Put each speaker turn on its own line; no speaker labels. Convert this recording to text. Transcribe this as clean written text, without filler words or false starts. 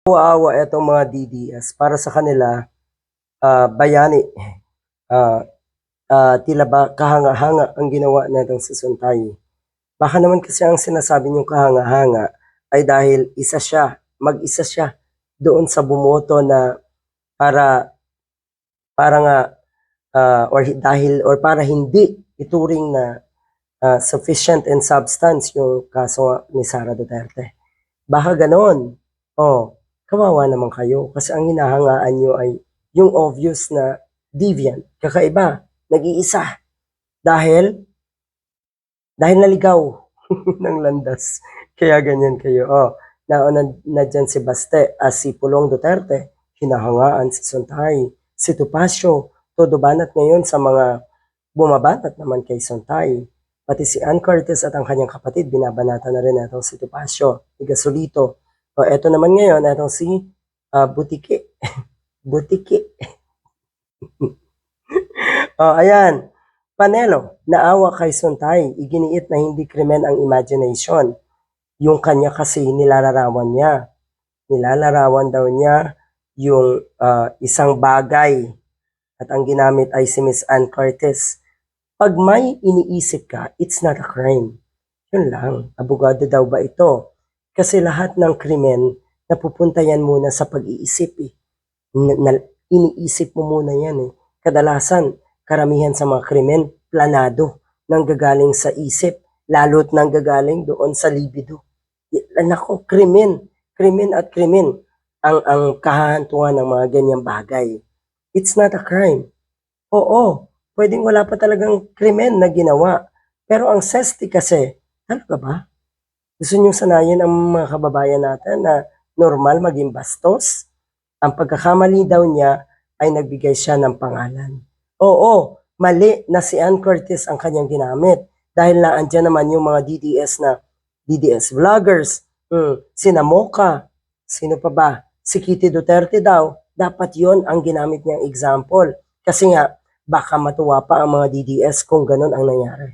Kawawa itong mga DDS para sa kanila, bayani, ah, tila ba kahanga-hanga ang ginawa nitong si Suntay. Baka naman kasi ang sinasabi niyong kahanga-hanga ay dahil mag-isa siya doon sa bumoto na para para nga, para hindi ituring na, sufficient in substance yung kaso nga ni Sara Duterte. Baka gano'n. Oh, kawawa naman kayo kasi ang hinahangaan niyo ay yung obvious na deviant, kakaiba, nag-iisa dahil naligaw ng landas. Kaya ganyan kayo. Oh, nauna na dyan si Baste, si Pulong Duterte, hinahangaan si Sontay, si Topacio, todo banat ngayon sa mga bumabanat naman kay Sontay. Pati si Ann Curtis at ang kanyang kapatid, binabanata na rin itong si Topacio, si Gasolito. O eto naman ngayon, itong si Butiki. Butiki. Ayan. Panelo, naawa kay Sontay, iginiit na hindi krimen ang imagination. Yung kanya kasi nilalarawan niya. Nilalarawan daw niya yung isang bagay at ang ginamit ay si Miss Ann Curtis. Pag may iniisip ka, it's not a crime. Yun lang. Abogado daw ba ito? Kasi lahat ng krimen, napupunta yan muna sa pag-iisip eh. Iniisip mo muna yan eh. Kadalasan, karamihan sa mga krimen, planado, nanggagaling sa isip, lalo't nanggagaling doon sa libido. Nako, krimen at krimen ang kahahantungan ng mga ganyang bagay. It's not a crime. Oo, pwedeng wala pa talagang krimen na ginawa. Pero ang SESTI kasi, talaga ba? Gusto niyong sanayin ang mga kababayan natin na normal maging bastos? Ang pagkakamali daw niya ay nagbigay siya ng pangalan. Oo, mali na si Ann Curtis ang kanyang ginamit. Dahil na andyan naman yung mga DDS vloggers, sina Mocha, sino pa ba? Si Kitty Duterte daw, dapat yon ang ginamit niyang example. Kasi nga, baka matuwa pa ang mga DDS kung ganun ang nangyari.